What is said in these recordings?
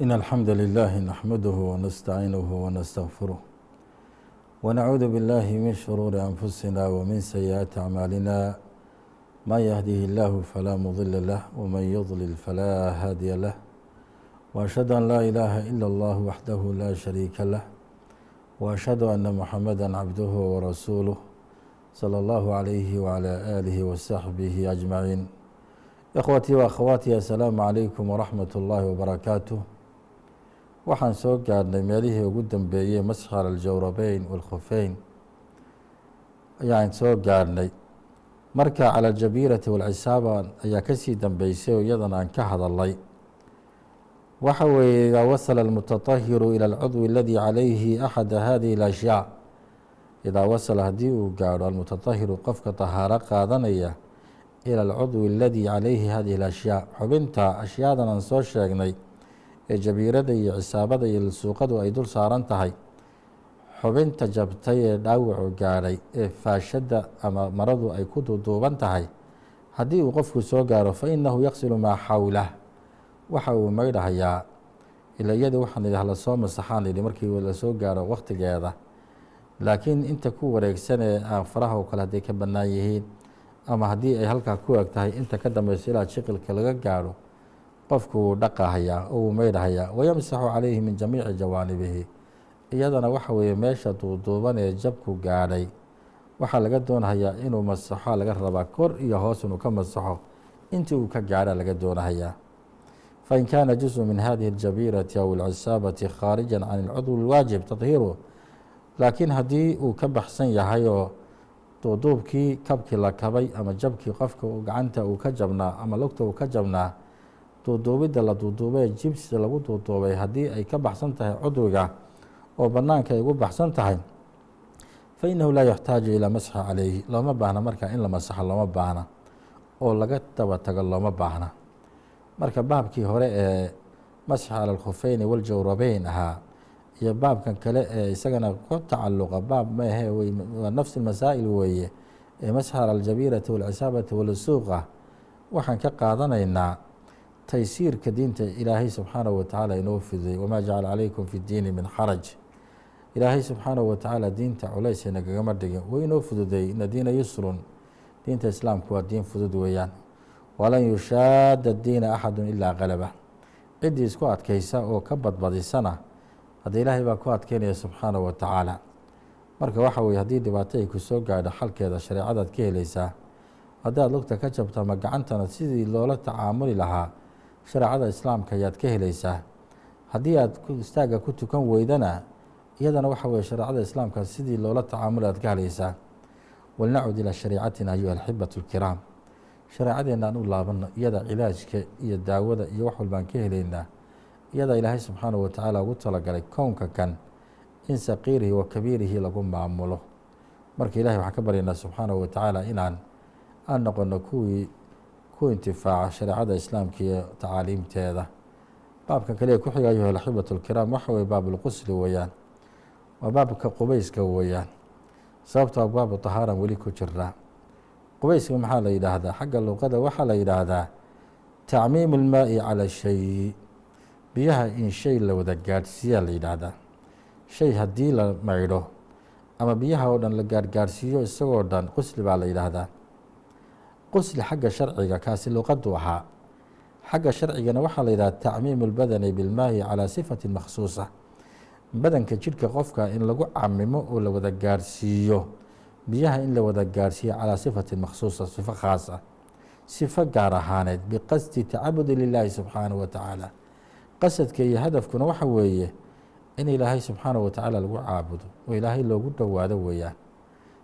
إن الحمد لله نحمده ونستعينه ونستغفره ونعوذ بالله من شرور أنفسنا ومن سيئات أعمالنا ما يهده الله فلا مضل له ومن يضلل فلا هادي له وأشهد أن لا إله إلا الله وحده لا شريك له وأشهد أن محمدا عبده ورسوله صلى الله عليه وعلى آله وصحبه أجمعين. إخوتي وأخواتي السلام عليكم ورحمة الله وبركاته. waxaan soo gaadhnay meelihii ugu dambeeyey masx cala aljawrabeyn waalkhufeyn ayaan soo gaadhnay. marka cala aljabiirati waalcisaaba ayaa kasii dambeysay oo iyadan aan ka hadalnay. waxa weeye idaa wasala almutatahiru ila alcudwi aladii calayhi axada hadihi alashyaa, idaa wasala haddii uu gaadho almutatahiru qofka tahaaro qaadanaya ila alcudwi aladii calayhi hadihi alashyaa, xubinta ashyaadan aan soo sheegnay ee jabiirada iyo cisaabada iyo lusuuqadu ay dul saaran tahay, xubinta jabtay ee dhaawacu gaadhay ee faashadda ama maradu ay ku duuduuban tahay, haddii uu qofku soo gaaro fa inahu yaqsilu maa xawlah, waxa uu maydhahayaa ila iyada waxaan idhi lasoo masaxaan idhi markii lasoo gaaro wakhtigeeda, laakiin inta ku wareegsan ee aan faraha oo kale hadday ka bannaan yihiin ama haddii ay halkaa ku eg tahay inta ka dambeyso ilaa jiqilka laga gaadho, qofku wuu dhaqahayaa oo wuu maydhahayaa. wayamsaxu calayhi min jamiici jawaanibihi, iyadana waxa weeye meesha duuduuban ee jabku gaadhay waxaa laga doonahayaa inuu masaxo, laga rabaa kor iyo hoos inuu ka masaxo intii uu ka gaadha laga doonahayaa. fain kaana juzءu min hadihi aljabiirati aw alcisaabati khaarija can alcudwi alwaajib tadhiiruh, laakiin haddii uu ka baxsan yahay oo duuduubkii kabkii la kabay ama jabkii qofka gacanta uu ka jabnaa ama lugta uu ka jabnaa, duuduubidda la duuduubay jibsi lagu duuduubay haddii ay ka baxsan tahay cudwiga oo bannaanka ay ugu baxsan tahay, fa innahu laa yaxtaaju ilaa masxi calayhi, looma baahna marka in la masaxo looma baahna oo laga daba tago looma baahna. marka baabkii hore ee masxi cala alkhufeyni waljawrabeyn ahaa iyo baabkan kale ee isagana ku tacalluqa baab maahe waa nafsi masaa'il weeye ee masxi cala aljabiirati waalcisaabati walusuuqa, waxaan ka qaadanaynaa taysiirka diinta ilaahay subxaanahu watacaala inoo fidiyey. wamaa jacala calaykum fi ddiini min xaraj, ilaahay subxaanahu watacaala diinta culays nagagama dhigin, way inoo fududeeyey. ina diina yusrun, diinta islaamku waa diin fudud weeyaan. walan yushaada diina axadu ilaa qalaba, ciddii isku adkaysa oo ka badbadisana hadda ilaahay baa ku adkeynaya subxaanahu watacaala. marka waxa weye haddii dhibaato ay ku soo gaadho xalkeeda shareecadaad ka helaysaa. haddaad lugta ka jabto ama gacantana sidii loola tacaamuli lahaa shareecada islaamka ayaad ka helaysaa. haddii aad istaagga ku tukan weydana iyadana waxa weye shareecada islaamka sidii loola tacaamuli aad ka helaysaa. walnacud ilaa shariicatina ayuha alxibatu alkiraam, shareecadeenna aan u laabano, iyada cilaajka iyo daawada iyo wax walbaan ka helaynaa. iyada ilaahay subxaanahu watacaala ugu talagalay kownka kan in saqiirihi wa kabiirihi lagu maamulo. marka ilahay waxaan ka baryaynaa subxaanahu watacaala aan noqono kuwii ku intifaaca shareecada islaamka iyo tacaaliimteeda. baabkan kaliya ku xiga ayuha alxibatu alkiraam waxa weye baabulqusli weeyaan, waa baabka qubayska weeyaan. sababto a baabu tahaaran weli ku jiraa. qubayska maxaa la yidhaahdaa? xagga luqada waxaa la yidhaahdaa tacmiimu lmaa'i cala shay, biyaha in shay la wada gaadhsiiyaa la yidhaahdaa. shay haddii la maydho ama biyaha oo dhan la gaadhgaadhsiiyo isagoo dhan qusli baa la yidhaahdaa. qusli xagga sharciga kaasi luqadu ahaa. xagga sharcigana waxaa la yidhahda tacmiimu lbadani bilmaahi calaa sifatin makhsuusa, badanka jidhka qofka in lagu camimo oo la wada gaadhsiiyo biyaha in la wada gaadhsiiyo calaa sifatin makhsuusa, sifo khaas ah, sifo gaar ahaaneed, biqasdi tacabudi lilaahi subxaanahu watacaala. qasadka iyo hadafkuna waxa weeye in ilaahay subxaanahu watacaala lagu caabudo oo ilaahay loogu dhowaado weeyaan.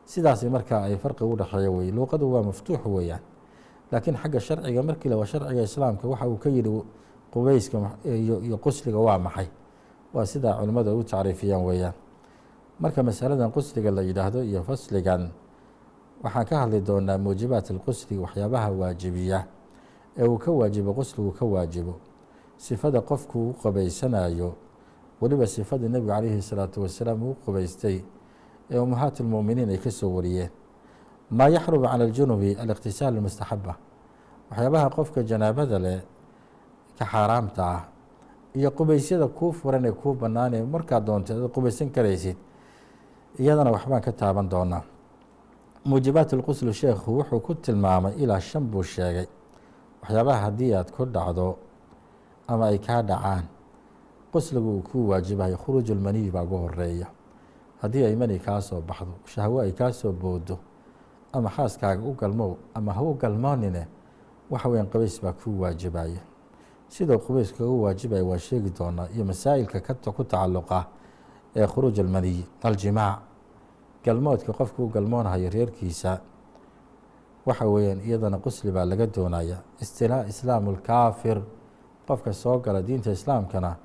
sidaasi markaa ay farqi u dhexeeya weye. luuqadu waa maftuux weeyaan, laakiin xagga sharciga markii la waa sharciga islaamka waxa uu ka yidhi qubayska iyo qusliga waa maxay, waa sidaa culimmadu ay u tacriifiyaan weeyaan. marka masaladan qusliga la yidhaahdo iyo fasligan waxaan ka hadli doonaa muujibaat alqusli, waxyaabaha waajibiya ee uu ka waajibo qusligu ka waajibo, sifada qofku u qubaysanayo, weliba sifada nebigu calayhi salaatu wasalaam uu qubaystay ee ummahaat lmuminiin ay ka soo wariyeen. maa yaxrumu cala aljunubi aliqtisaal almustaxaba, waxyaabaha qofka janaabada leh ka xaaraamta ah iyo qubaysyada kuu furan ee kuu bannaan ee markaa doonteed ad qubaysan karaysid iyadana waxbaan ka taaban doonaa. muujibaat اlqusl sheekhu wuxuu ku tilmaamay ilaa 5 buu sheegay waxyaabaha haddii aad ku dhacdo ama ay kaa dhacaan qusligu uu kuu waajibayo. khuruuj اlmaniy baa ugu horeeya. haddii ay mani kaa soo baxdo, shahwo ay kaa soo boodo, ama xaaskaaga u galmow ama ha u galmoonine waxa weyan qabays baa kuu waajibaya. sidoo qubayska ugu waajibaya waa sheegi doonaa iyo masaa'ilka ku tacalluqa ee khuruuj almaniy. aljimaac, galmoodka qofka u galmoonhayo reerkiisa waxa weeyaan iyadana qusli baa laga doonaya. islaamu lkaafir, qofka soo gala diinta islaamkana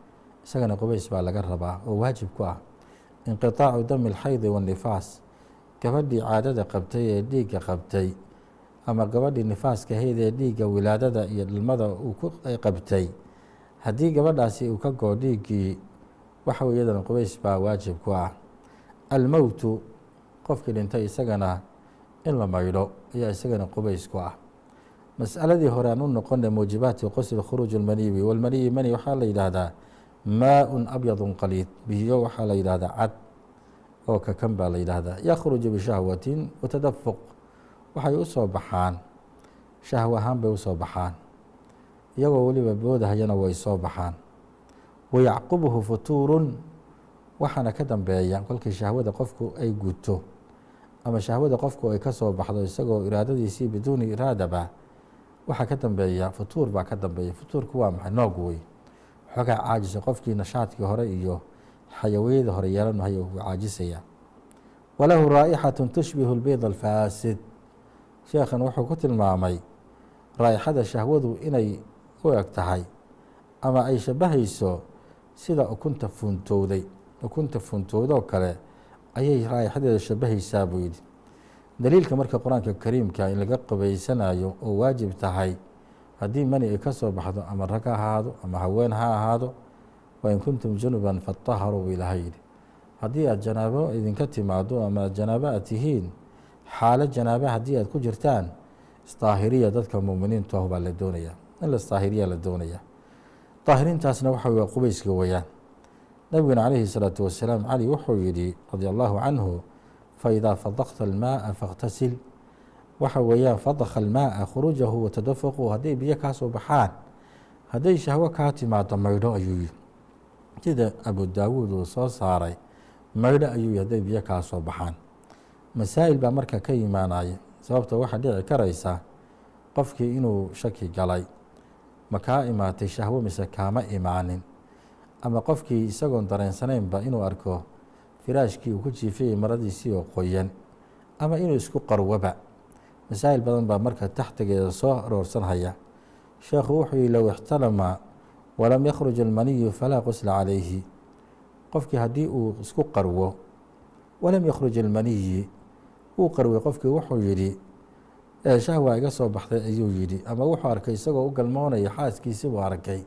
isagana qubays baa laga rabaa oo waajib ku ah. inqiطaacu dami اlxaydi waاnifaas, gabadhii caadada qabtay ee dhiigga qabtay ama gabadhii nifaaska ahayd ee dhiigga wilaadada iyo dhalmada ay qabtay, haddii gabadhaasi uu ka goo dhiiggii waxa wey iyadana qubays baa waajib ku ah. almowtu, qofkii dhintay isagana in la maydho ayaa isagana qubays ku ah. mas'aladii hore aan u noqona muujibaati qusl khuruuj اlmaniyi walmaniyi mani waxaa la yidhaahdaa maaءun abyadu qaliid, biyo waxaa la yidhahdaa cad oo kakan baa la yidhaahdaa. yakhruju bishahwatin watadafuq, waxay u soo baxaan shahwo ahaan bay u soo baxaan, iyagoo weliba boodahayana way soo baxaan. wayacqubuhu futuurun, waxaana ka dambeeya kolkii shahwada qofku ay guto ama shahwada qofku ay ka soo baxdo isagoo iraadadiisii biduuni iraadaba, waxaa ka dambeeya futuur baa ka dambeeya. futuurku waa maxay? noog wey, xoogaa caajisa, qofkii nashaadkii hore iyo xayawiyadii hore yeelanayo wuu caajisaya. walahu raa'ixatu tushbihu lbiid alfaasid, sheekhan wuxuu ku tilmaamay raa'ixada shahwadu inay u eg tahay ama ay shabahayso sida ukunta fuuntowday. ukunta fuuntowdoo kale ayay raa'ixadeeda shabahaysaa buu yidhi. daliilka marka qur-aanka kariimka in laga qabaysanayo oo waajib tahay haddii mani ay ka soo baxdo ama rag ha ahaado ama haween ha ahaado, wain kuntum junuban faطaharuu buu ilaahay yidhi. haddii aad janaabo idinka timaado ama janaabo aad tihiin, xaalo janaaba haddii aad ku jirtaan, isdaahiriya, dadka muminiintu ah baa la doonaya in la isdaahiriya la doonaya. daahiriintaasna waxa waa qubayska weyaan. nabiguna calayhi الsalaaةu wasalaam cali wuxuu yidhi radi allahu canhu, faidaa fadakta almaaa faاktasil, waxa weeyaan fadaka almaaa khuruujahu watadafuqu, hadday biyo kaa soo baxaan, hadday shahwo kaa timaado maydho ayuu yihi. sida abu daawuud uu soo saaray, maydho ayuu yihi hadday biyo kaa soo baxaan. masaa'il baa marka ka imaanaya, sababta waxaa dhici karaysa qofkii inuu shaki galay, ma kaa imaatay shahwo mise kaama imaanin, ama qofkii isagoon dareensanaynba inuu arko firaashkii uu ku jiifayay maradiisii oo qoyan, ama inuu isku qarwoba. masaa'il badan baa marka taxtigeeda soo aroorsanhaya. sheekhu wuxuu yihi low ixtalama walam yakhruj almaniyu falaa qusla calayhi, qofkii haddii uu isku qarwo walam yakhruj almaniyi, uu qarway qofkii, wuxuu yidhi shahwa iga soo baxday ayuu yidhi, ama wuxuu arkay isagoo u galmoonaya xaaskiisi buu arkay,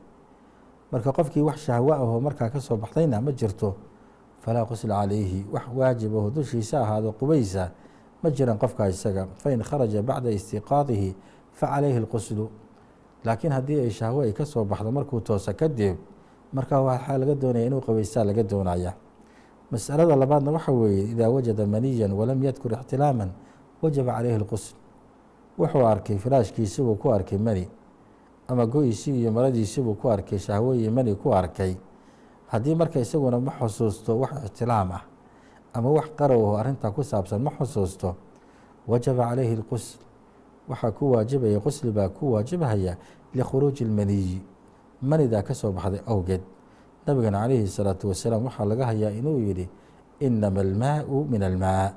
marka qofkii wax shahwo ahoo markaa ka soo baxdayna ma jirto, falaa qusla calayhi, wax waajib aho dushiisa ahaado qubaysa ma jiran qofkaa isaga. fain kharaja bacda istiqaadihi facalayhi اlquslu, laakiin haddii ay shahwo ay ka soo baxdo markuu toosa kadib, markaa waxaa laga doonaya inuu qabaysaa laga doonaya. masalada labaadna waxa weeye idaa wajada maniyan walam yadkur ixtilaaman wajaba calayhi اlqusl, wuxuu arkay firaashkiisi buu ku arkay mani, ama go-isii iyo maradiisii buu ku arkay shahwo iyo mani ku arkay, haddii marka isaguna ma xusuusto wax ixtilaam ah ama wax qarow oo arrintaa ku saabsan ma xusuusto, wajaba calayhi اlqusl, waxaa ku waajibaya qusli baa ku waajibhaya likhuruuji اlmaniyi, manidaa ka soo baxday awgeed. nabigana calayhi الsalaaةu wasalaam waxaa laga hayaa inuu yidhi inama almaau min almaa,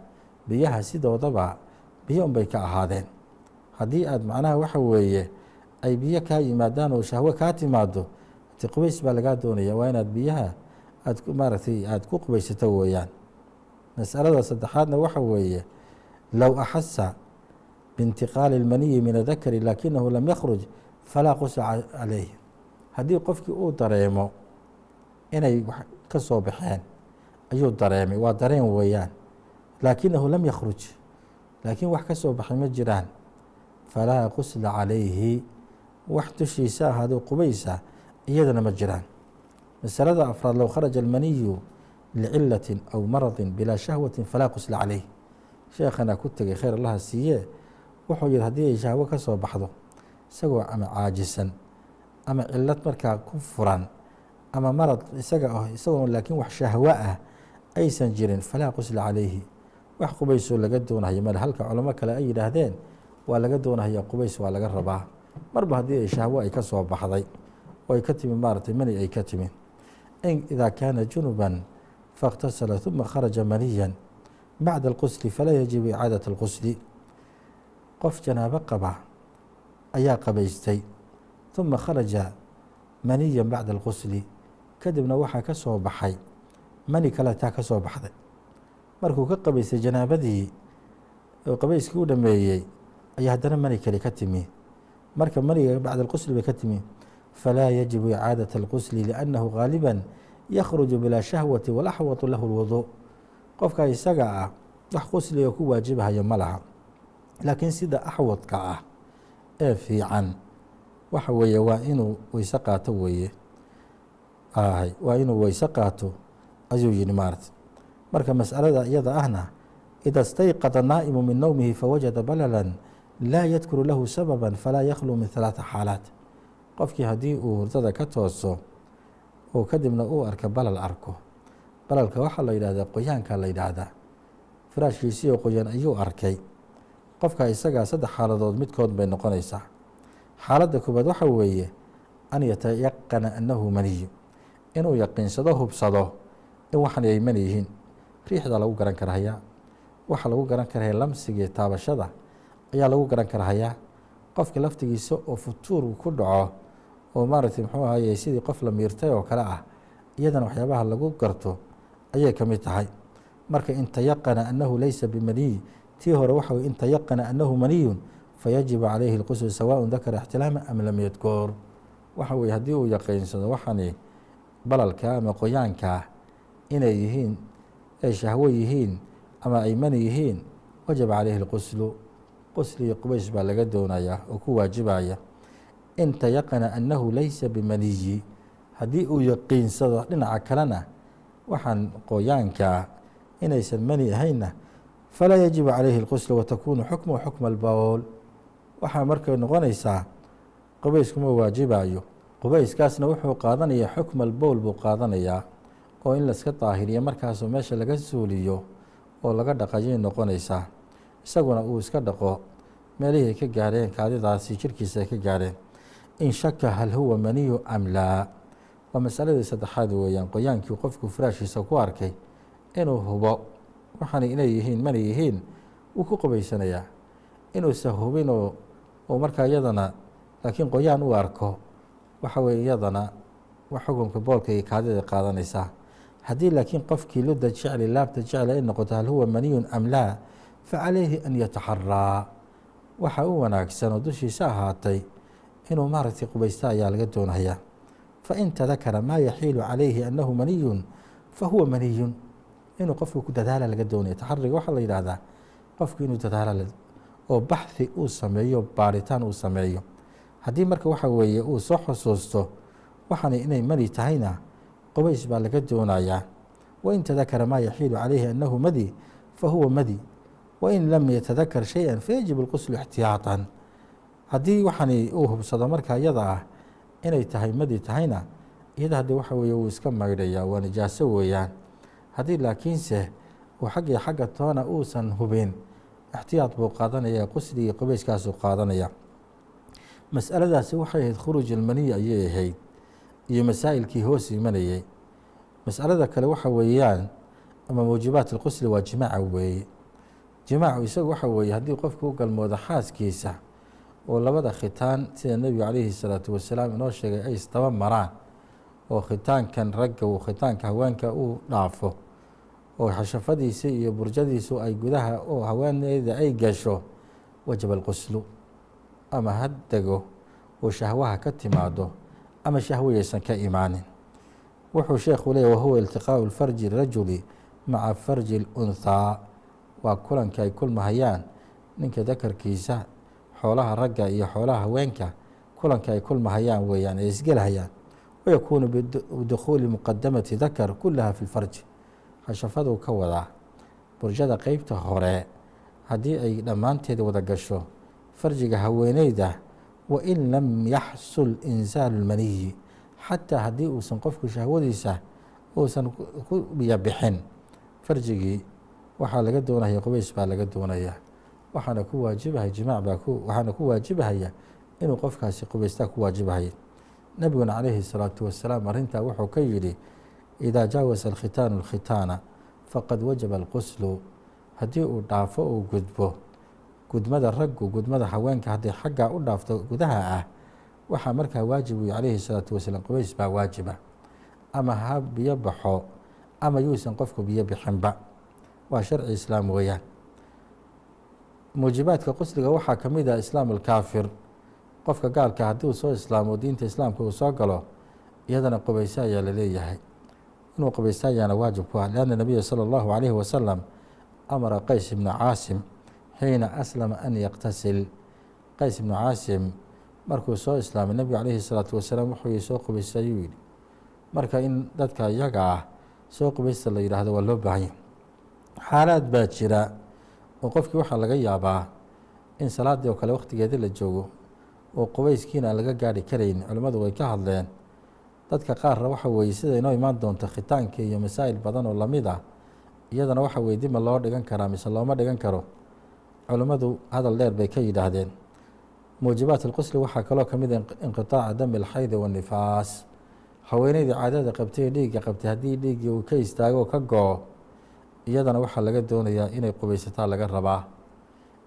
biyaha sidoodaba biyo unbay ka ahaadeen. haddii aad macnaha waxa weeye ay biyo kaa yimaadaan oo shahwo kaa timaado, ti qubays baa lagaa doonaya, waa inaad biyaha aad maaragtay aad ku qubaysato weeyaan. masalada saddexaadna waxa weeye low axasa biintiqaali اlmaniyi min adakari lakinahu lam yakhruj falaa qusla calayh, haddii qofkii uu dareemo inay wax ka soo baxeen ayuu dareemay, waa dareen weeyaan, laakinahu lam yakhruj, laakiin wax ka soo baxay ma jiraan, falaa qusla calayhi, wax dushiisa ahaado qubaysa iyadana ma jiraan. masalada afraad low kharaja almaniyu licilatin aw maradin bilaa shahwatin falaa qusla caleyh. sheekhana ku tegay khayr allaha siiye wuxuu yihi haddii ay shahwo ka soo baxdo isagoo ama caajisan ama cilad markaa ku furan ama marad isagoo laakiin wax shahwo ah aysan jirin falaa qusla calayhi, wax qubaysoo laga doonahayo male. halka culamo kale ay yidhaahdeen waa laga doonahaya qubays waa laga rabaa marba haddii ay shahwo ay ka soo baxday oo ay ka timi maaratay mani ay ka timi. idaa kaana junuban faاktasala ثuma kharaja maniyan bacda اlqusli falaa yajibu icaadaة اlqusli. qof janaabo qaba ayaa qabaystay ثuma kharaja maniyan bacda اlqusli, kadibna waxaa ka soo baxay mani kaletaa ka soo baxday. markuu ka qabaystay janaabadii oo qabayskii u dhameeyey ayaa haddana mani kale ka timi, marka maniga bacda اlqusli bay ka timi. falaa yajibu icaadaة اlqusli liأnnahu gaaliba yakhruju bilaa shahwati walaxwatu lahu اlwudu. qofka isaga ah wax qusliga ku waajibahayo ma laha, laakiin sida axwadka ah ee fiican waxa weeye waa inuu weyse qaato weeye, waa inuu weyse qaato ayuu yihi maarata. marka mas'alada iyada ahna ida stayqada naa'imu min nowmihi fawajada balalan laa yadkuru lahu sababa falaa yakhluu min 3 xaalaat. qofkii haddii uu hurdada ka tooso oo kadibna uu arka balal arko, balalka waxaa la yidhahdaa qoyaanka la yidhaahdaa, firaashkiisii oo qoyan ayuu arkay. qofka isagaa 3 xaaladood midkood bay noqonaysaa. xaaladda koobaad waxa weeye an yatayaqana annahu maniyu, inuu yaqiinsado hubsado in waxan ay mani yihiin. riixda lagu garan karahayaa, waxa lagu garan karahaya lamsigii taabashada ayaa lagu garan karahayaa. qofka laftigiisa oo futuur ku dhaco oo maaragtay muxuu ahaye sidii qof la miirtay oo kale ah, iyadana waxyaabaha lagu garto ayay ka mid tahay. marka in tayaqana annahu laysa bimaniy, tii hore waxa weye in tayaqana annahu maniyun fayajibu calayhi اlqusl sawaء dakara ixtilaama am lam yadkur. waxa weye haddii uu yaqiinsado waxani balalka ama qoyaankaa inay yihiin ay shahwo yihiin ama ay mani yihiin, wajaba calayhi اlquslu, qusli iyo qubays baa laga doonayaa oo ku waajibaya. in tayaqana annahu laysa bimaniyi, haddii uu yaqiinsado dhinaca kalena waxaan qoyaankaa inaysan mani ahaynna falaa yajibu calayhi اlqusl watakunu xukmuhu xukma albowl. waxaa markay noqonaysaa qubayskuma waajibayo, qubayskaasna wuxuu qaadanayaa xukma albowl buu qaadanayaa, oo in laska daahiriyo markaasoo meesha laga suuliyo oo laga dhaqayay noqonaysaa. isaguna uu iska dhaqo meelihii ay ka gaarheen kaadidaasi jirkiisa ay ka gaarheen. in shaka hal huwa maniyu am laa, waa masaladii 3aad weeyaan. qoyaankii qofku firaashiisa ku arkay inuu hubo waxaana inay yihiin mani yihiin wuu ku qubaysanayaa. inuusa hubin oo markaa iyadana laakiin qoyaan uu arko waxa weye iyadana xukunka boolka iyo kaadida qaadanaysaa. haddii laakiin qofkii luda jecli laabta jecli ay noqoto hal huwa maniyun am laa facalayhi an yataxaraa, waxa u wanaagsan oo dushiisa ahaatay inuu maaragtay qubaysta ayaa laga doonayaa. fain tadakara maa yaxiilu calayhi annahu maniyun fahuwa maniyun, inuu qofku ku dadaala laga doonaya. taxariga waxaa la yidhaahdaa qofku inuu dadaala oo baxhi uu sameeyo, baaritaan uu sameeyo. haddii marka waxa weeye uu soo xusuusto waxaana inay mani tahayna qubays baa laga doonayaa. wain tadakara maa yaxiilu calayhi annahu madi fahuwa madi, wain lam yatadakar shay-an fayajibu اlquslu ixtiyaatan. haddii waxani uu hubsado marka iyada ah inay tahay madi tahayna iyada haddii waxa weeye wuu iska maydhayaa, waa nijaaso weeyaan. haddii laakiinse uu xagga toona uusan hubin, ixtiyaad buu qaadanaya, qusligii qubayskaasuu qaadanaya. mas'aladaasi waxay ahayd khuruuj almaniy ayay ahayd iyo masaa'ilkii hoos imanayay. mas'alada kale waxa weeyaan ama mawjibaat اlqusli waa jimaaca weeye. jimaacu isagu waxa weeye haddii qofku u galmoodo xaaskiisa oo labada khitaan sida nebigu calayhi الsalaatu wasalaam inoo sheegay ay isdaba maraan, oo khitaankan ragga uu khitaanka haweenka uu dhaafo, oo xashafadiisa iyo burjadiisu ay gudaha oo haweeneyda ay gasho, wajaba alquslu. ama ha dego oo shahwaha ka timaado ama shahwayaysan ka imaanin. wuxuu sheekhu leeyahy wahuwa iltiqaau farji rajuli maca farji اlunhaa, waa kulanka ay kulmahayaan ninka dakarkiisa xoolaha ragga iyo xoolaha haweenka kulanka ay kulmahayaan weeyaan, ay isgelahayaan. wayakuunu bidukhuuli muqadamati dakar kulaha fi lfarji. xashafaduu ka wadaa burjada qeybta hore haddii ay dhammaanteed wada gasho farjiga haweeneyda, wain lam yaxsul insaalu lmaniyi, xataa haddii uusan qofku shahwadiisa uusan ku biyabixin farjigii, waxaa laga doonaya qubays baa laga doonaya, waxaana ku waajibahaya jimaac waxaana ku waajibahaya inuu qofkaasi qubaystaa ku waajibahaya. nabiguna calayhi الsalaatu wasalaam arrintaa wuxuu ka yidhi idaa jaawasa alkhitaanu اlkhitaana faqad wajaba alquslu. haddii uu dhaafo uu gudbo gudmada raggu gudmada haweenka hadday xaggaa u dhaafto gudaha ah, waxaa markaa waajib uyi calayhi الsalaatu wasalaam qubays baa waajiba, ama ha biyo baxo ama yuusan qofku biyo bixinba. waa sharci islaam weeyaan. muujibaadka qusliga waxaa ka mid ah islaam alkaafir. qofka gaalka haddii uu soo islaamo diinta islaamka uu soo galo, iyadana qubaysa ayaa la leeyahay, inuu qubaysta ayaana waajib ku ah. lianna nabiya sala allahu calayhi wasalam amara qays ibnu caasim xiina aslama an yaqtasil. qays ibnu caasim markuu soo islaamay nebigu calayhi salaatu wasalaam wuxuu yii soo qubaysta ayuu yidhi. marka in dadka iyaga ah soo qubaysta la yidhaahdo waa loo baahanya. xaalaad baa jira oo qofkii waxaa laga yaabaa in salaaddii oo kale wakhtigeedii la joogo oo qubayskiina aan laga gaari karayn. culimmadu way ka hadleen. dadka qaarna waxa weeye sida inoo imaan doonto khitaanka iyo masaa'il badan oo lamid ah, iyadana waxa weye dib ma loo dhigan karaa mise looma dhigan karo. culimmadu hadal dheer bay ka yidhaahdeen. muujibaat alqusli waxaa kaloo ka mid a inqitaaca dami alxaydi waannifaas. haweeneydii caadada qabtay ee dhiigga qabtay haddii dhiiggii uu ka istaago oo ka go-o, iyadana waxaa laga doonayaa inay qubaysataa laga rabaa,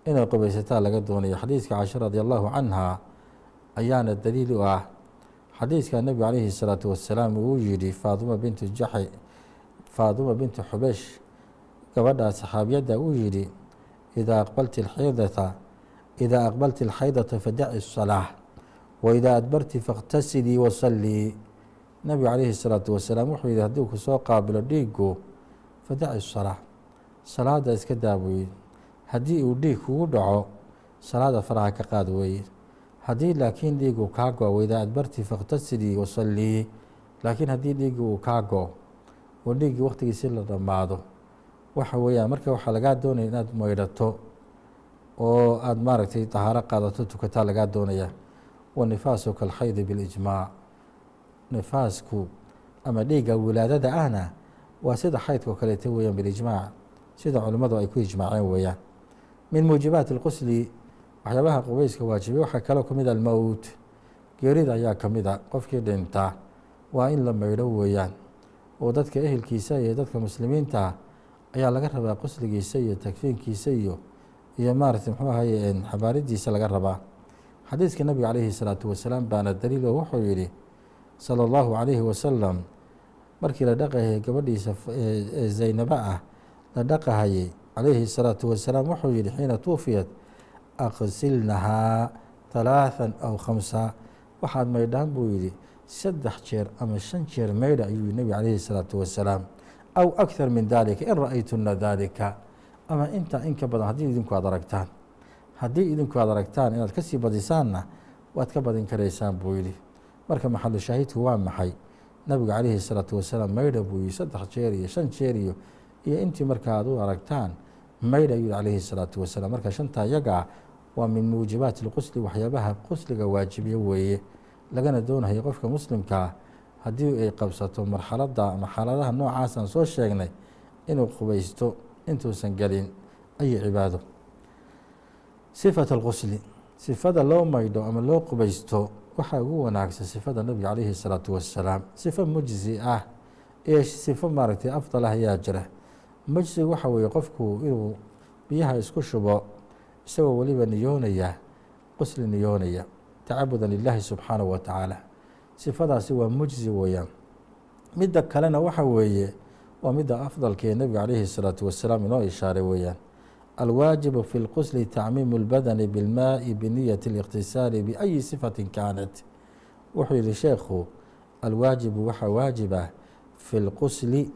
inay qubaysataa laga doonaya. xadiiska caisha radi allahu canha ayaana daliil u ah. xadiiska nebigu calayhi الsalaatu wasalaam uu yidhi faaduma bintu xubaysh gabadhaa saxaabiyadda uu yidhi idaa aqbalti اlxaydata fadaci الصalaaة waidaa adbarti faاkhtasilii wasalii. nebigu calayhi الsalaatu wasalaam wuxuu yihi haddii ku soo qaabilo dhiigu fadaci الصalaaة, salaada iska daabuye. haddii uu dhiig kugu dhaco salaada faraha ka qaad weeye. haddii laakiin dhiig uu kaa go waidaa adbarti faاkhtasilii wasalii, laakiin haddii dhiigi uu kaa go oo dhiiggii wakhtigiisi la dhammaado, waxa weeyaan marka waxaa lagaa doonaya inaad maydhato oo aada maaragtay tahaaro qaadato tukataa lagaa doonaya. wanifaasu kalxaydi bilijmaac. nifaasku ama dhiigga wilaadada ahna waa sida xaydka oo kaleeta weeyaan bilijmaac, sida culimmadu ay ku ijmaaceen weeyaan. min muujibaati اlqusli waxyaabaha qubayska waajibiya waxaa kaloo ka mid a almowt. geerida ayaa ka mid a. qofkii dhinta waa in la maydho weeyaan, oo dadka ehelkiisa iyo dadka muslimiinta ayaa laga rabaa qusligiisa iyo takfiinkiisa iyo maaragtay muxuu ahaye xabaaridiisa laga rabaa. xadiiska nabiga calayhi الsalaatu wasalaam baana daliilo wuxuu yihi salى اllahu calayhi wasalam markii la dhaqahayay gabadhiisa zaynaba ah la dhaqahayay calayhi الsalaatu wasalaam wuxuu yihi xiina tuufiyat aqsilnahaa 3 aw 5. waxaad maydhaan buu yihi 3 jeer ama 5 jeer maydha ayuu yihi nebiga calayhi الsalaatu wasalaam, aw akthar min dalika in ra'aytuna dalika, ama intaa in ka badan haddii idinku aad aragtaan inaad kasii badisaanna waad ka badin karaysaan buu yihi. marka maxalu shaahidku waa maxay? nabigu calayhi الsalaatu wasalaam maydha buu yihi 3 jeer iyo 5 jeer iyo intii marka aad u aragtaan maydha ayuu calayhi الsalaatu wasalaam. marka shantaa iyaga ah waa min muujibaati اlqusli, waxyaabaha qusliga waajibiyo weeye, lagana doonayo qofka muslimkaa haddii ay qabsato marxalada ama xaaladaha noocaasaan soo sheegnay inuu qubaysto intuusan gelin ay cibaado. sifat اlqusli, sifada loo maydho ama loo qubaysto waxaa ugu wanaagsan sifada nabiga calayhi الsalaatu wasalaam. sifo mujzi ah iyo sifo maaragtay afdal ah ayaa jira. mujzigu waxa weeye qofku inuu biyaha isku shubo isagoo weliba niyoonaya qusli niyoonaya tacabudan lilaahi subxaanahu wa tacaala. sifadaasi waa mujzi weeyaan. midda kalena waxa weeye waa midda afdalka ee nebiga calayhi الsalaatu wasalaam inoo ishaaray weeyaan. alwaajibu fi اlqusli tacmiimu اlbadani biاlmaai biniyati اliqtisaali biayi sifatin kaanat. wuxuu yihi sheekhu alwaajibu waxaa waajiba fi اlqusli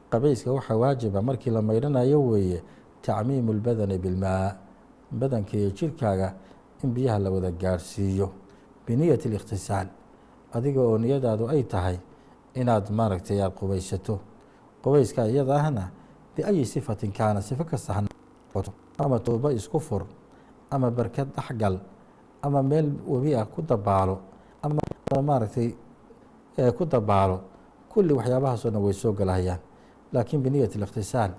qabayska waxaa waajiba markii la maydhanayo weeye tacmiimu اlbadani biاlmaa, badanka iyo jirkaaga in biyaha la wada gaarhsiiyo biniyati اliqtisaal adiga oo niyadaadu ay tahay inaad maaragtay aad qubaysato. qubayska iyada ahna biayi sifatin kaana, sifo kasta ha noqoto, ama tuubo isku fur, ama barkad dhexgal, ama meel webi ah ku dabaalo, ama maaragtay ku dabaalo, kulli waxyaabahaasoo dhan way soo galahayaan. laakiin biniyat اlikhtisaal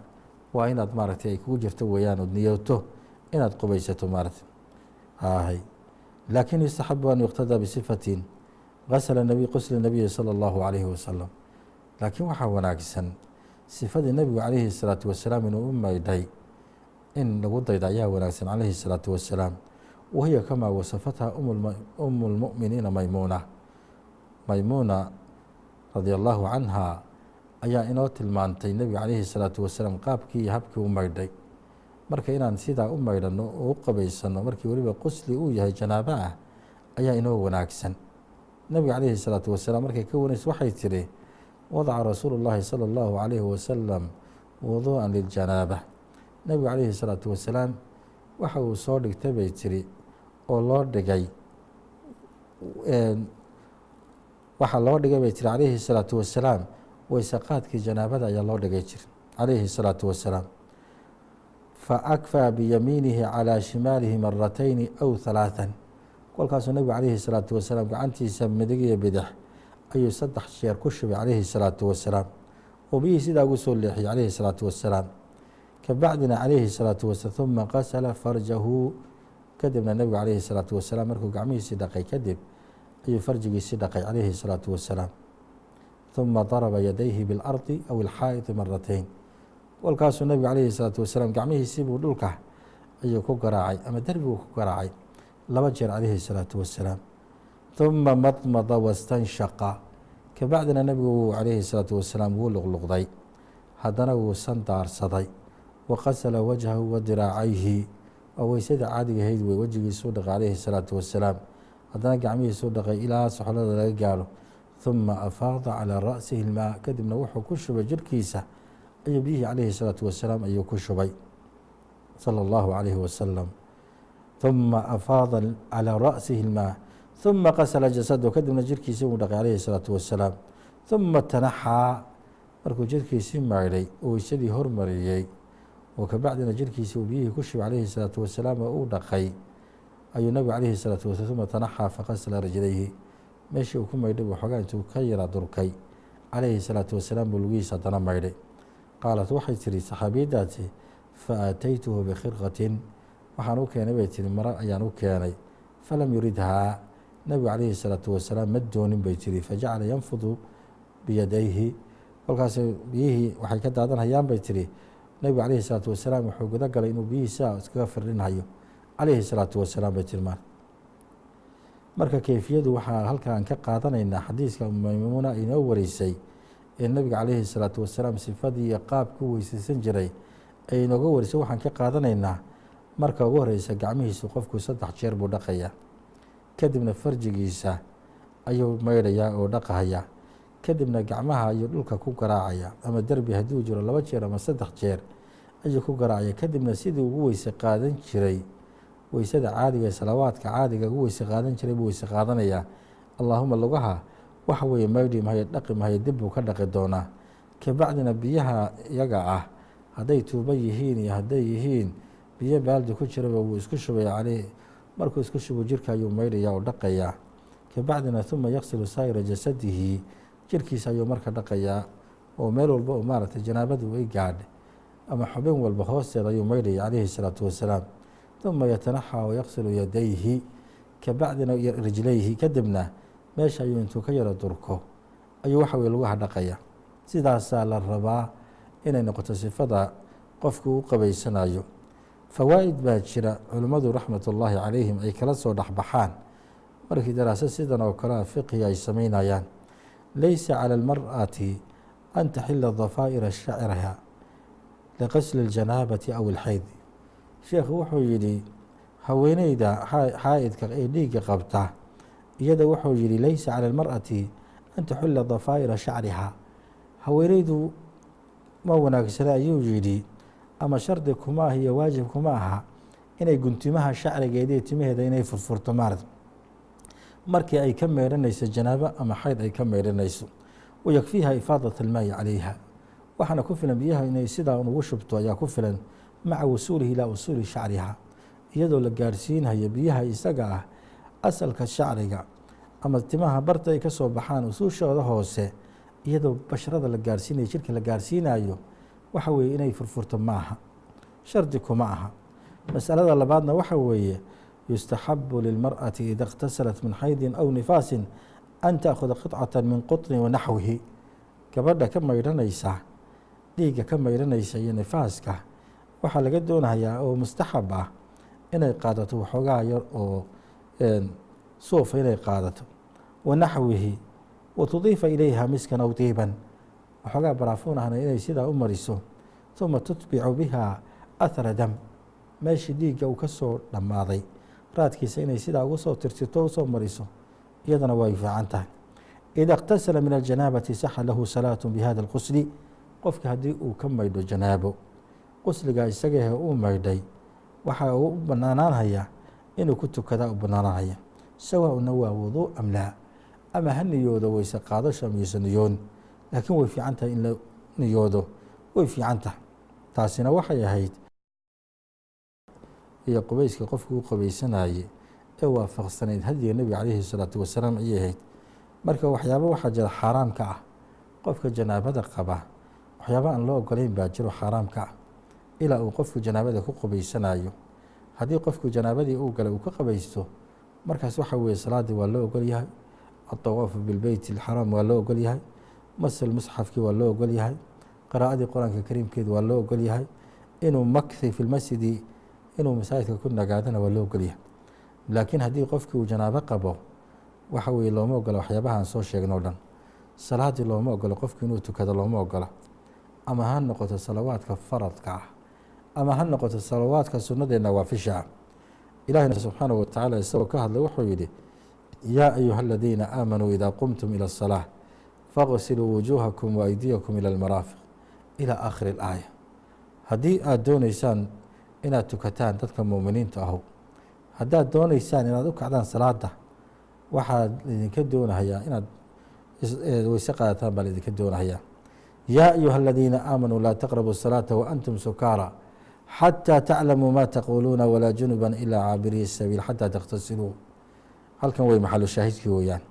waa inaad maaragtay ay kugu jirto weeyaan ood niyoto inaad qubaysato maaragtay. laakiin yustaxabu an yuqtadaa bisifatin gasla qusla nabiyi salى اllahu عalayhi wasalam. laakiin waxaa wanaagsan sifadii nebigu calayhi الsalaatu wasalaam inuu u maydhay in lagu dayda ayaa wanaagsan calayhi الsalaatu wasalaam. wahiya kamaa wasafatha umu اlmu'miniina maymuuna radia allahu canha ayaa inoo tilmaantay nebigu calayhi الsalaatu wasalaam qaabkii iyo habkii u maydhay. marka inaan sidaa u maydhano oo u qabaysano markii weliba qusli uu yahay janaabo ah ayaa inoo wanaagsan. nebiga calayhi الsalaatu wasalaam markay ka wanays waxay tiri wadaca rasuulu اllahi salى اllahu عalayhi wasalam wuduuءa liljanaaba. nebigu calayhi الsalaatu wasalaam waxa uu soo dhigtay bay tiri oo loo dhigay waxaa loo dhigay bay tiri calayhi الsalaatu wasalaam weyse qaadkii janaabada ayaa loo dhigay jir calayhi الsalaatu wasalaam. faakfaa biyamiinihi calىa shimaalihi maratayni aw ثalaaثan. kolkaasuu nebigu calayhi الsalaatu wasalaam gacantiisa midig iyo bidix ayuu 3 jeer ku shubay calayhi الsalaatu wasalaam oo biyihii sidaa ugu soo leexiyey calayhi الsalaatu wasalaam. kabacdina calayhi الsalaatu wasalaam uma qasala farjahu. kadibna nebigu calayhi الsalaatu wasalaam markuu gacmihiisii dhaqay kadib ayuu farjigiisii dhaqay calayhi الsalaatu wasalaam. uma daraba yadayhi biاlardi aw ilxaa'idi maratayn. kolkaasuu nebigu calayhi الsalaatu wasalaam gacmihiisii buu dhulka ayuu ku garaacay ama derbiguu ku garaacay 2 jeer calayhi الsalaatu wasalaam. uma madmada wastanshaqa. kabacdina nebigu calayhi الsalaatu wasalaam wuu luqluqday, haddana wuu sandaarsaday. waqasala wajhahu wa diraacayhi. waa weysadii caadiga ahayd wey, wejigiisuu dhaqay calayhi الsalaatu wasalaam, haddana gacmihiisuu dhaqay ilaa soxlada laga gaaro. uma afaada calىa ra'sihi اlmaa. kadibna wuxuu ku shubay jirhkiisa ayuu biyihii calayhi الsalaatu wasalaam ayuu ku shubay salى اllahu عalayhi wasalam. uma afaada calىa ra'sihi اlmaa. uma qasla jasadahu. kadibna jirhkiisii uu dhaqay calayhi الsalaatu wasalaam. uma tanaxaa. markuu jirhkiisii maydhay oo weysadii hormariyey oo kabacdina jirhkiisii uu biyihii ku shubay calayhi الsalaatu wasalaam oo uu dhaqay ayuu nebigu calayhi الsalaatu wasalaam uma tanaxaa faqasla rajlayhi. meeshii uu ku maydhay buu xoogaa intuu ka yara durkay calayhi الsalaatu wasalaam buu lugihiisa haddana maydhay. qaalat waxay tihi saxaabiyadaasi faataytuhu bikhirqatin. waxaan u keenay bay tihi maro ayaan u keenay. falam yuridhaa. nebigu calayhi الsalaatu wasalaam ma doonin bay tihi. fajacala yanfudu biyadayhi. kolkaas biyihii waxay ka daadanhayaan bay tihi. nebigu calayhi الsalaatu wasalaam wuxuu guda galay inuu biyihii sidaa iskaga firdhinhayo calayhi الsalaatu wasalaam bay tihi. marka keyfiyadu waxaa halkaan ka qaadanaynaa xadiiska maymuuna inoo wareysay ee nebiga calayhi الsalaatu wasalaam sifadii iyo qaabku weysaysan jiray ee inooga wareysay. waxaan ka qaadanaynaa marka ugu horeysa gacmihiisu qofku 3 jeer buu dhaqayaa, kadibna farjigiisa ayuu maydhayaa oo dhaqahayaa, kadibna gacmaha ayuu dhulka ku garaacaya ama derbi hadduu jiro 2 jeer ama 3 jeer ayuu ku garaacaya. kadibna sidii ugu weyse qaadan jiray weysada caadiga ee salawaadka caadiga ugu weyse qaadan jiray buu weyse qaadanayaa. allaahuma lugaha waxa weeye maydhi mahayo dhaqi mahayo dib buu ka dhaqi doonaa. kabacdina biyaha iyaga ah hadday tuubo yihiin iyo hadday yihiin biyo baaldi ku jiraba wuu isku shubaya caleyh. markuu isku shubo jirka ayuu maydhaya oo dhaqayaa. kabacdina uma yaqsilu saa'ira jasadihi. jirkiisa ayuu marka dhaqayaa oo meel walba oo maaragtay janaabadu ay gaadhay ama xubin walba hoosteeda ayuu maydhaya calayhi الsalaatu wasalaam. uma yatanaxaa wayaqsilu yadayhi. kabacdina rijlayhi. kadibna meesha ayuu intuu ka yaro durko ayuu waxa weye lagu hadhaqaya. sidaasaa la rabaa inay noqoto sifada qofku u qabaysanayo. fawaa'id baa jira culimmadu raxmat ullaahi calayhim ay kala soo dhexbaxaan markii daraasad sidan oo kalea fiqhi ay samaynayaan. laysa calى اlmar'ati an taxila dafaa'ira shacraha liqasli اljanaabati aw ilxayd. sheekhu wuxuu yidhi haweeneyda xaa'idka ee dhiigga qabta iyada wuxuu yidhi laysa calى اlmar'ati an taxila dafaa'ira shacriha. haweeneydu ma wanaagsana ayuu yidhi ama shardi kuma ah iyo waajib kuma aha inay guntimaha shacrigeeda iyo timaheeda inay furfurto maarad. markii ay ka meydhanayso janaabo ama xayd ay ka meydhanayso, wayakfiiha ifaadat almaayi calayha, waxaana ku filan biyaha inay sidaa ugu shubto ayaa ku filan, maca wusuulihi ilaa usuuli shacriha, iyadoo la gaarsiinayo biyaha isaga ah asalka shacriga ama timaha barta ay ka soo baxaan usuushooda hoose, iyadoo bashrada la gaarsiinayo, jirka la gaarsiinayo, waxa weeye inay furfurto ma aha, shardi kuma aha. masalada labaadna waxa weeye yustaxabu lilmar'ati ida اkhtasalat min xaydin aw nifaasin an taأkhuda qطcata min quطni wanaxwihi, gabadha ka maydhanaysa dhiigga ka maydhanaysa iyo nifaaska waxaa laga doonayaa oo mustaxab ah inay qaadato waxoogaa yar oo suufa inay qaadato, wanaxwihi watudiifa ilayha miskan aw diiban, waxoogaa baraafuun ahna inay sidaa u mariso, uma tutbicu biha ahara dam, meeshii dhiigga uu ka soo dhammaaday raadkiisa inay sidaa ugu soo tirtirto usoo mariso, iyadana way fiican tahay. ida اktasala min aljanaabati saxa lahu salaatu bihada اlqusli, qofka haddii uu ka maydho janaabo, qusliga isagahe uu maydhay waxa uu u banaanaanhaya inuu ku tukadaa u banaananhaya, sawaءuna waa wuduu am laa, ama ha niyoodo weyse qaadasho mayse niyoon, laakiin way fiican tahay in la niyoodo, way fiican tahay. taasina waxay ahayd iyo qubayska qofku u qubaysanayey ee waafaqsanayd hadiga nebiga calayhi الsalaatu wasalaam ayay ahayd. marka waxyaaba waxaa jira xaaraam ka ah, qofka janaabada qaba waxyaaba aan loo ogolayn baa jiro xaaraam ka ah, ilaa uu qofku janaabada ku qubaysanayo. haddii qofku janaabadii uu galay uu ka qabaysto, markaas waxa weeye salaadii waa loo ogol yahay, aلطawaafu bilbeyt اlxaraam waa loo ogol yahay, masl musxafkii waa loo ogol yahay, qiraa'adii qur-aanka kariimkeeda waa loo ogol yahay, inuu makhi fi lmasjidi inuu masaajidka ku nagaadana waa loo ogol yahay. laakiin haddii qofkii uu janaabo qabo, waxa weeye looma ogola waxyaabaha aan soo sheegno o dhan. salaadii looma ogolo qofku inuu tukado looma ogola, ama ha noqoto salawaadka faradka ah ama ha noqoto salawaadka sunnada ee nawaafisha ah. ilahina subxaanahu watacaala isagoo ka hadlay wuxuu yidhi yaa ayuha aladiina aamanuu idaa qumtum ila الsalaaة faqsiluu wujuuhakum waaydiyakum ila اlmaraafiq ilى aakhiri اlaaya. haddii aad dooneysaan inaad tukataan dadka muuminiinta ahu, haddaad dooneysaan inaad u kacdaan salaada, waxaa idinka doonahayaa inaad weyse qaadataan baa idinka doonahayaa. yaa ayuha aladiina aamanuu laa taqrabu الsalaaةa waantum sukaara xatىa taclamuu ma taquuluuna walaa junuba ilaa caabiriyi sabiil xataa takhtasiluu. halkan way maxalu shaahidkii weeyaan.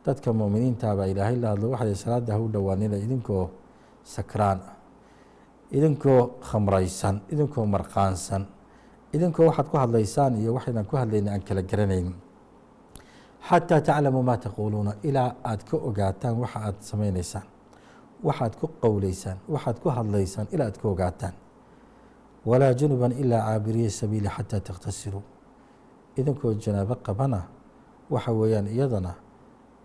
dadka muuminiinta baa ilaahay la hadlo waxay salaada ha u dhowaanina idinkoo sakraan, idinkoo khamraysan, idinkoo marqaansan, idinkoo waxaad ku hadlaysaan iyo waxaynan ku hadlayna aan kala garanayn, xataa taclamuu maa taquuluuna, ilaa aad ka ogaataan waxa aad samaynaysaan, waxaad ku qowleysaan, waxaad ku hadlaysaan ilaa aad ka ogaataan. walaa junuban ilaa caabiriyi sabiili xataa takhtasiluu, idinkoo janaabo qabana waxa weeyaan iyadana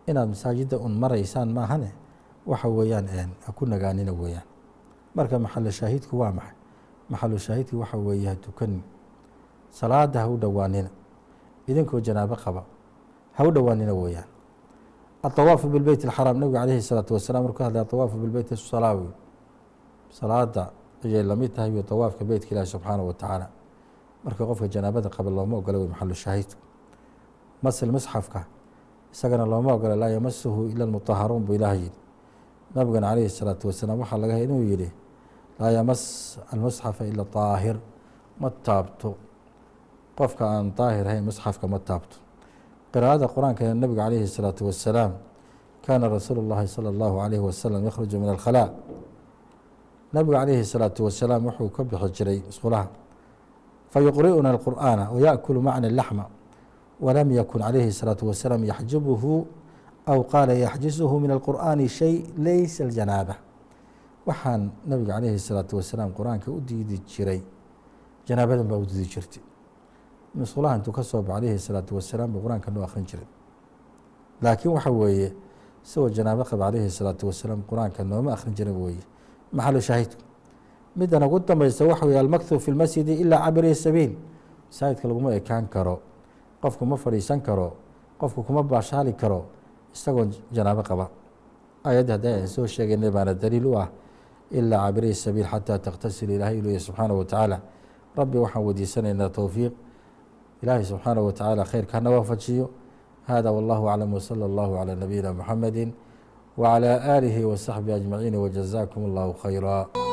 inaad masaajidda un maraysaan maahane waxa weeyaan ha ku nagaanina weeyaan. marka maxalu shaahidku waa maxay? maxalu shaahidku waxa weeye ha tukani, salaada ha u dhowaanina, idinkoo janaabo qaba ha u dhowaanina weeyaan. aلطawaafu bilbeyt اlxaraam, nabigu calayhi الsalaatu wasalaam markuu hadlay aطawaafu bilbeyt salaawi, salaada ayay lamid tahay iyo tawaafka beytka ilaahi subxaanahu watacaala. marka qofka janaabada qaba looma ogola wey maxalu shaahidku. masl musxafka isagana looma ogola, laa yamasuhu ila اlmuطaharuun buu ilaah yidhi. nabigana calayhi الsalaatu wasalaam waxaa laga inuu yidhi laa yamas almusxafa ila طaahir, ma taabto qofka aan daahir ahayn musxafka ma taabto. qiraa'ada qur-aanka nabiga calayhi الsalaatu wasalaam, kaana rasuulu اllahi salى اllahu عalayhi wasalam yakhruju min alkhalaa, nabigu calayhi الsalaatu wasalaam wuxuu ka bixi jiray musqulaha, fayuqri'una اlqur'aana wayaأkulu macna اlaxma, walam yakun calayhi الsalaatu wasalaam yaxjubuhu aw qaala yaxjisuhu min alqur'aani shay laysa aljanaaba. waxaan nabiga calayhi الsalaatu wasalaam qur-aanka u diidi jiray, janaabadan baa u diidi jirtay. musqulaha intuu ka soo ba calayhi الsalaatu wasalaam buu qur-aanka noo akhrin jiray, laakiin waxa weeye isagoo janaabo qaba calayhi الsalaatu wasalaam qur-aanka nooma akhrin jirin weeye. maxalu shaahidku middan ugu dambaysa waxa weye almakthu fi lmasjidi ilaa cabiri sabiil, masaajidka laguma ekaan karo, qofku ma fadhiisan karo, qofku kuma baashaali karo isagoo janaabo qaba. ayadda hadda aan soo sheegaynay baana daliil u ah ilaa cabiri sabiil xataa takhtasil. ilaahay iluya subxaanahu watacaala, rabbi waxaan weydiisanaynaa towfiiq, ilaahay subxaanahu watacaala khayrka hana waafajiyo, هذا والله أعلم وصلى الله على نبينا محمد وعلى آله وصحبه أجمعين وجزاكم الله خيرا.